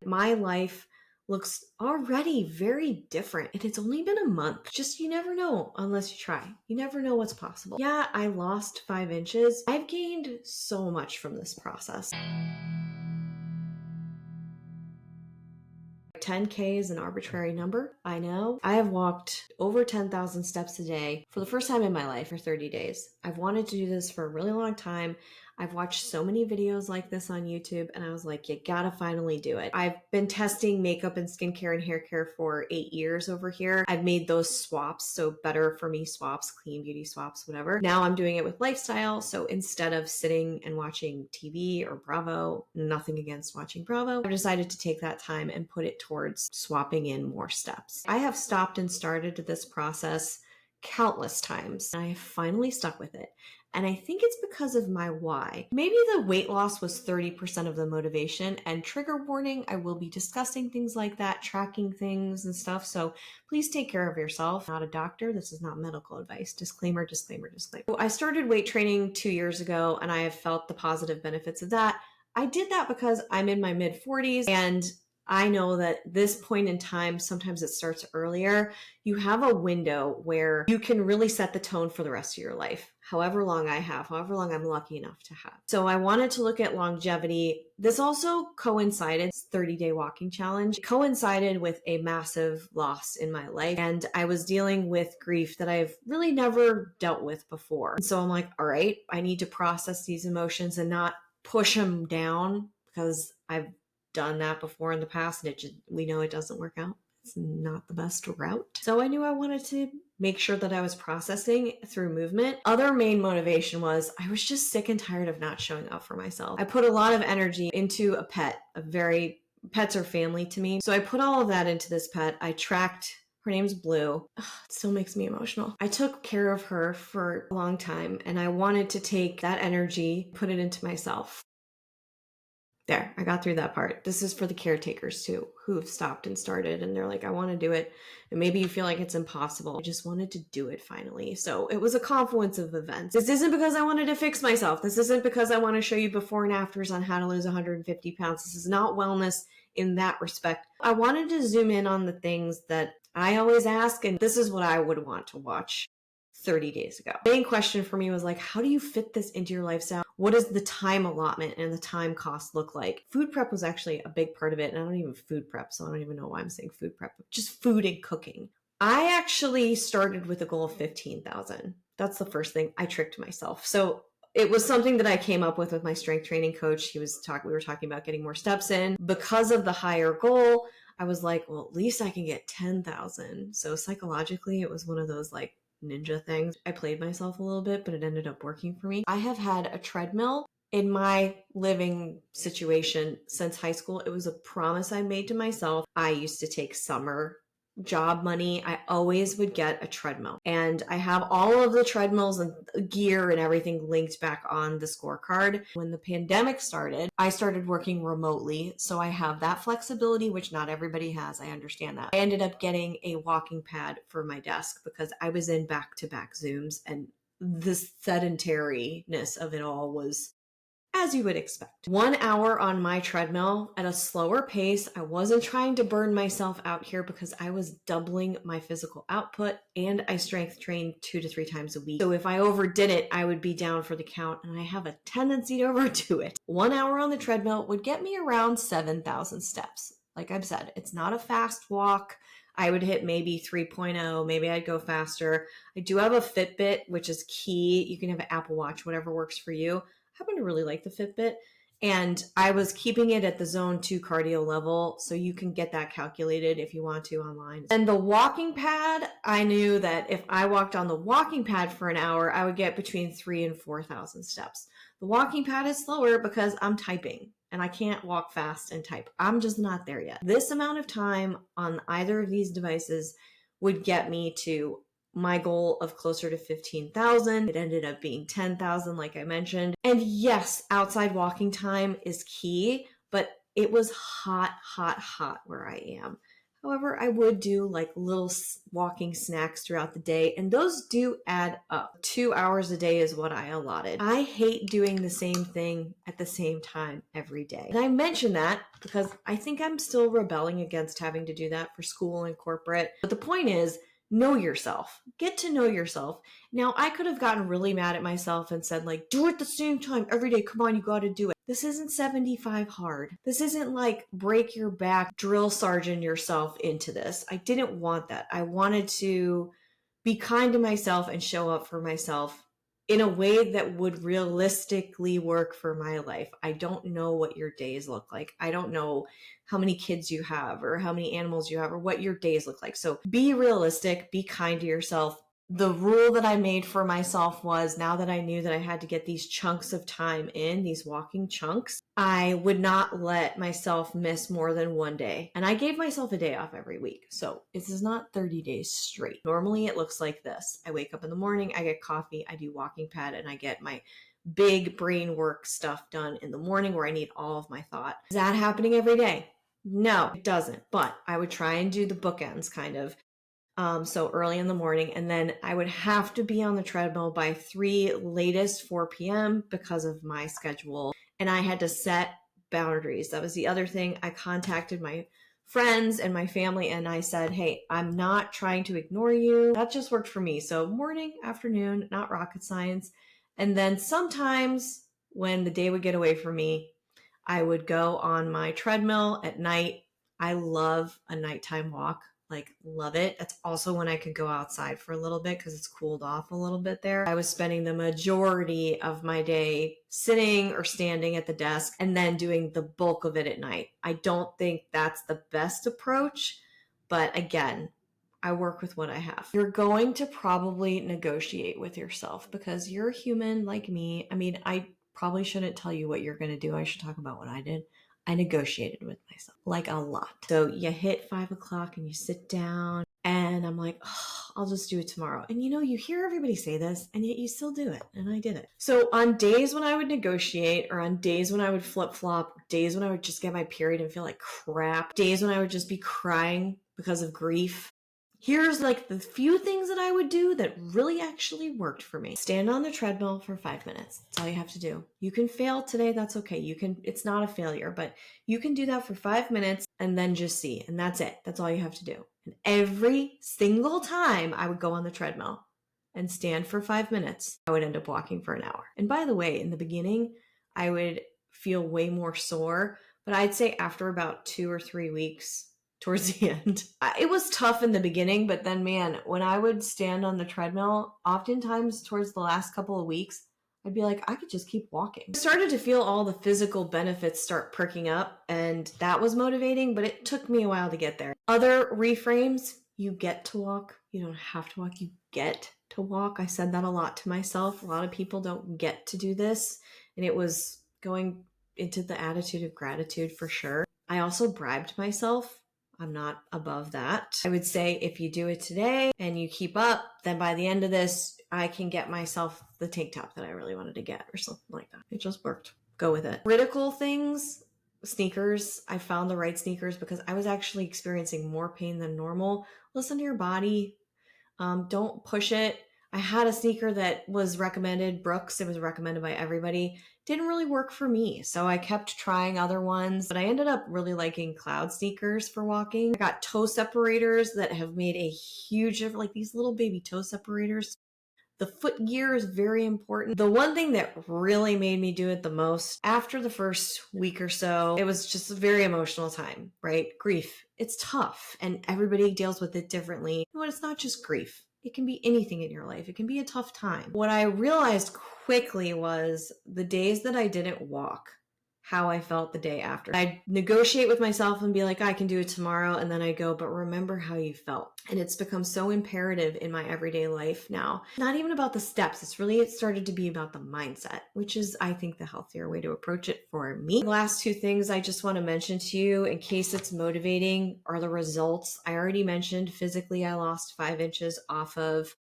My life looks already very different, and it's only been a month. Just, you never know unless you try. You never know what's possible. Yeah, I lost 5 inches. I've gained so much from this process. 10K is an arbitrary number, I know. I have walked over 10,000 steps a day for the first time in my life for 30 days. I've wanted to do this for a really long time. I've watched so many videos like this on YouTube, and I was like, you gotta finally do it. I've been testing makeup and skincare and hair care for 8 years over here. I've made those swaps, so better for me swaps, clean beauty swaps, whatever. Now I'm doing it with lifestyle, so instead of sitting and watching TV or Bravo, nothing against watching Bravo, I've decided to take that time and put it towards swapping in more steps. I have stopped and started this process countless times, and I have finally stuck with it. And I think it's because of my why. Maybe the weight loss was 30% of the motivation, and trigger warning, I will be discussing things like that, tracking things and stuff. So please take care of yourself. I'm not a doctor. This is not medical advice. Disclaimer, disclaimer, disclaimer. I started weight training 2 years ago, and I have felt the positive benefits of that. I did that because I'm in my mid 40s, and I know that this point in time, sometimes it starts earlier. You have a window where you can really set the tone for the rest of your life, however long I have, however long I'm lucky enough to have. So I wanted to look at longevity. This also coincided, 30-day walking challenge, coincided with a massive loss in my life. And I was dealing with grief that I've really never dealt with before. And so I'm like, all right, I need to process these emotions and not push them down, because I've done that before in the past, and we know it doesn't work out. It's not the best route. So I knew I wanted to make sure that I was processing through movement. Other main motivation was I was just sick and tired of not showing up for myself. I put a lot of energy into a pet, pets are family to me. So I put all of that into this pet. I tracked. Her name's Blue. Ugh, it still makes me emotional. I took care of her for a long time, and I wanted to take that energy, put it into myself. There, I got through that part. This is for the caretakers too, who've stopped and started, and they're like, I want to do it. And maybe you feel like it's impossible. I just wanted to do it finally. So it was a confluence of events. This isn't because I wanted to fix myself. This isn't because I want to show you before and afters on how to lose 150 pounds. This is not wellness in that respect. I wanted to zoom in on the things that I always ask, and this is what I would want to watch 30 days ago. The main question for me was like, how do you fit this into your lifestyle? What does the time allotment and the time cost look like? Food prep was actually a big part of it. And I don't even food prep, so I don't even know why I'm saying food prep, just food and cooking. I actually started with a goal of 15,000. That's the first thing. I tricked myself. So it was something that I came up with my strength training coach. We were talking about getting more steps in. Because of the higher goal, I was like, well, at least I can get 10,000. So psychologically, it was one of those like ninja things. I played myself a little bit, but it ended up working for me. I have had a treadmill in my living situation since high school. It was a promise I made to myself. I used to take summer job money. I always would get a treadmill, and I have all of the treadmills and gear and everything linked back on the scorecard. When the pandemic started, I started working remotely, so I have that flexibility, which not everybody has. I understand that. I ended up getting a walking pad for my desk because I was in back-to-back Zooms, and the sedentariness of it all was as you would expect. 1 hour on my treadmill at a slower pace. I wasn't trying to burn myself out here because I was doubling my physical output, and I strength trained 2 to 3 times a week. So if I overdid it, I would be down for the count, and I have a tendency to overdo it. 1 hour on the treadmill would get me around 7,000 steps. Like I've said, it's not a fast walk. I would hit maybe 3.0, maybe I'd go faster. I do have a Fitbit, which is key. You can have an Apple Watch, whatever works for you. I happen to really like the Fitbit, and I was keeping it at the zone 2 cardio level, so you can get that calculated if you want to online. And the walking pad, I knew that if I walked on the walking pad for an hour, I would get between 3,000 and 4,000 steps. The walking pad is slower because I'm typing, and I can't walk fast and type. I'm just not there yet. This amount of time on either of these devices would get me to my goal of closer to 15,000. It ended up being 10,000, like I mentioned. And yes, outside walking time is key, but it was hot, hot, hot where I am. However, I would do like little walking snacks throughout the day, and those do add up. 2 hours a day is what I allotted. I hate doing the same thing at the same time every day. And I mention that because I think I'm still rebelling against having to do that for school and corporate. But the point is, know yourself. Get to know yourself. Now, I could have gotten really mad at myself and said, like, do it at the same time every day. Come on, you got to do it. This isn't 75 hard. This isn't like break your back, drill sergeant yourself into this. I didn't want that. I wanted to be kind to myself and show up for myself in a way that would realistically work for my life. I don't know what your days look like. I don't know how many kids you have or how many animals you have or what your days look like. So be realistic, be kind to yourself. The rule that I made for myself was, now that I knew that I had to get these chunks of time in, these walking chunks, I would not let myself miss more than one day. And I gave myself a day off every week. So this is not 30 days straight. Normally it looks like this. I wake up in the morning, I get coffee, I do walking pad, and I get my big brain work stuff done in the morning where I need all of my thought. Is that happening every day? No, it doesn't. But I would try and do the bookends kind of. So early in the morning, and then I would have to be on the treadmill by 4 p.m. because of my schedule. And I had to set boundaries. That was the other thing. I contacted my friends and my family and I said, hey, I'm not trying to ignore you. That just worked for me. So morning, afternoon, not rocket science. And then sometimes when the day would get away from me, I would go on my treadmill at night. I love a nighttime walk. Like, love it. That's also when I could go outside for a little bit because it's cooled off a little bit there. I was spending the majority of my day sitting or standing at the desk and then doing the bulk of it at night. I don't think that's the best approach, but again, I work with what I have. You're going to probably negotiate with yourself because you're human like me. I mean, I probably shouldn't tell you what you're going to do. I should talk about what I did. I negotiated with myself, like a lot. So you hit 5 o'clock and you sit down and I'm like, oh, I'll just do it tomorrow. And you hear everybody say this and yet you still do it. And I did it. So on days when I would negotiate, or on days when I would flip flop, days when I would just get my period and feel like crap, days when I would just be crying because of grief, here's like the few things that I would do that really actually worked for me. Stand on the treadmill for 5 minutes. That's all you have to do. You can fail today. That's okay. It's not a failure, but you can do that for 5 minutes and then just see. And that's it. That's all you have to do. And every single time I would go on the treadmill and stand for 5 minutes, I would end up walking for an hour. And by the way, in the beginning, I would feel way more sore, but I'd say after about 2 or 3 weeks, towards the end, it was tough in the beginning, but then man, when I would stand on the treadmill, oftentimes towards the last couple of weeks, I'd be like, I could just keep walking. I started to feel all the physical benefits start perking up, and that was motivating, but it took me a while to get there. Other reframes, you get to walk. You don't have to walk, you get to walk. I said that a lot to myself. A lot of people don't get to do this, and it was going into the attitude of gratitude for sure. I also bribed myself. I'm not above that. I would say if you do it today and you keep up, then by the end of this, I can get myself the tank top that I really wanted to get or something like that. It just worked. Go with it. Critical things, sneakers. I found the right sneakers because I was actually experiencing more pain than normal. Listen to your body. Don't push it. I had a sneaker that was recommended, Brooks. It was recommended by everybody. Didn't really work for me. So I kept trying other ones, but I ended up really liking cloud sneakers for walking. I got toe separators that have made a huge difference, like these little baby toe separators. The foot gear is very important. The one thing that really made me do it the most, after the first week or so, it was just a very emotional time, right? Grief. It's tough and everybody deals with it differently. But it's not just grief. It can be anything in your life. It can be a tough time. What I realized quickly was the days that I didn't walk, how I felt the day after. I'd negotiate with myself and be like, I can do it tomorrow. And then I go, but remember how you felt. And it's become so imperative in my everyday life now. Not even about the steps. It started to be about the mindset, which is, I think, the healthier way to approach it for me. The last two things I just want to mention to you in case it's motivating are the results. I already mentioned physically, I lost 5 inches off of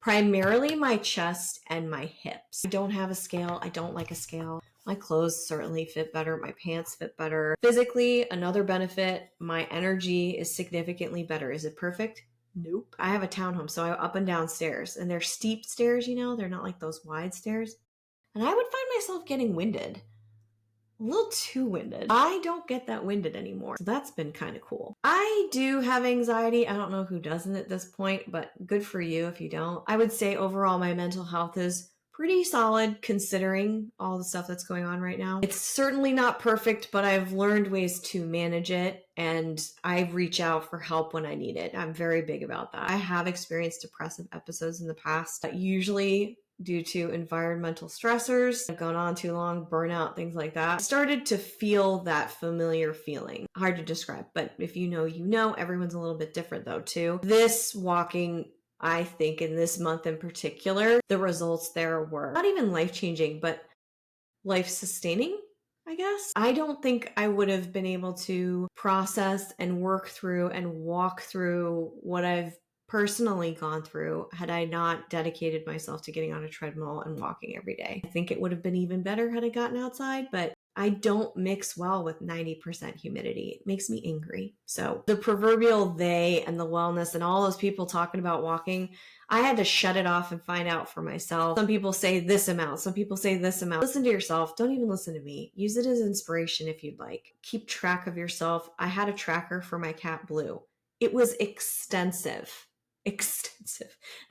primarily my chest and my hips. I don't have a scale. I don't like a scale. My clothes certainly fit better. My pants fit better. Physically, another benefit, my energy is significantly better. Is it perfect? Nope. I have a townhome, so I up and down stairs, and they're steep stairs, they're not like those wide stairs. And I would find myself getting winded. A little too winded. I don't get that winded anymore. So that's been kind of cool. I do have anxiety. I don't know who doesn't at this point, but good for you if you don't. I would say overall my mental health is pretty solid considering all the stuff that's going on right now. It's certainly not perfect, but I've learned ways to manage it, and I reach out for help when I need it. I'm very big about that. I have experienced depressive episodes in the past, usually due to environmental stressors, gone on too long, burnout, things like that. I started to feel that familiar feeling. Hard to describe, but if you know, everyone's a little bit different though too. This walking, I think in this month in particular, the results there were not even life-changing, but life-sustaining, I guess. I don't think I would have been able to process and work through and walk through what I've personally gone through had I not dedicated myself to getting on a treadmill and walking every day. I think it would have been even better had I gotten outside, but I don't mix well with 90% humidity. It makes me angry. So the proverbial they and the wellness and all those people talking about walking, I had to shut it off and find out for myself. Some people say this amount. Some people say this amount. Listen to yourself. Don't even listen to me. Use it as inspiration if you'd like. Keep track of yourself. I had a tracker for my cat Blue. It was extensive. And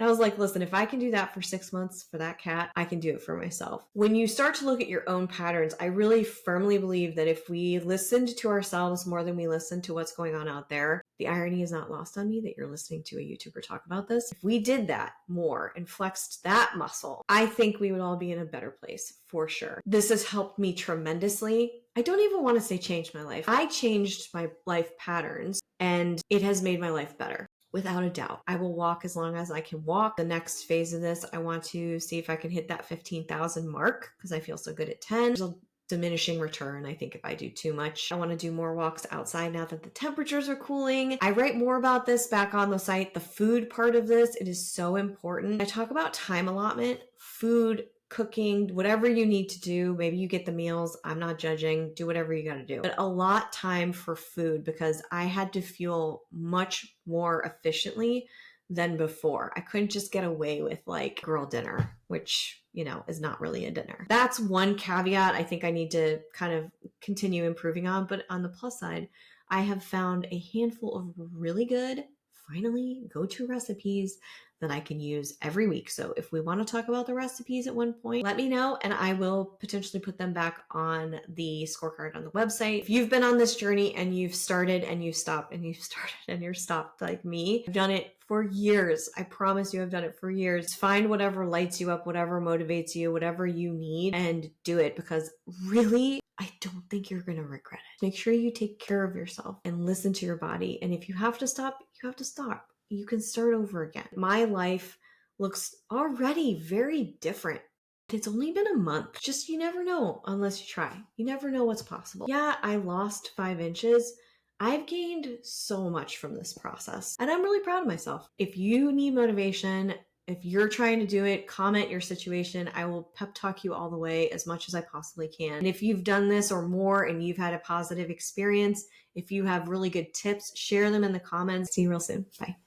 I was like, listen, if I can do that for 6 months for that cat, I can do it for myself. When you start to look at your own patterns, I really firmly believe that if we listened to ourselves more than we listen to what's going on out there, the irony is not lost on me that you're listening to a YouTuber talk about this. If we did that more and flexed that muscle, I think we would all be in a better place for sure. This has helped me tremendously. I don't even want to say change my life. I changed my life patterns and it has made my life better. Without a doubt. I will walk as long as I can walk. The next phase of this, I want to see if I can hit that 15,000 mark because I feel so good at 10. There's a diminishing return, I think, if I do too much. I want to do more walks outside now that the temperatures are cooling. I write more about this back on the site. The food part of this, it is so important. I talk about time allotment, food, cooking, whatever you need to do. Maybe you get the meals. I'm not judging. Do whatever you got to do. But allot time for food because I had to fuel much more efficiently than before. I couldn't just get away with like girl dinner, which, is not really a dinner. That's one caveat I think I need to kind of continue improving on. But on the plus side, I have found a handful of really good, finally, go-to recipes that I can use every week. So if we want to talk about the recipes at one point, let me know and I will potentially put them back on the scorecard on the website. If you've been on this journey and you've started and you stopped and you've started and you're stopped like me, I've done it for years. I promise you I've done it for years. Find whatever lights you up, whatever motivates you, whatever you need and do it because really, I don't think you're going to regret it. Make sure you take care of yourself and listen to your body. And if you have to stop, you have to stop. You can start over again. My life looks already very different. It's only been a month. Just you never know unless you try. You never know what's possible. Yeah, I lost 5 inches. I've gained so much from this process and I'm really proud of myself. If you need motivation, if you're trying to do it, comment your situation. I will pep talk you all the way as much as I possibly can. And if you've done this or more and you've had a positive experience, if you have really good tips, share them in the comments. See you real soon. Bye.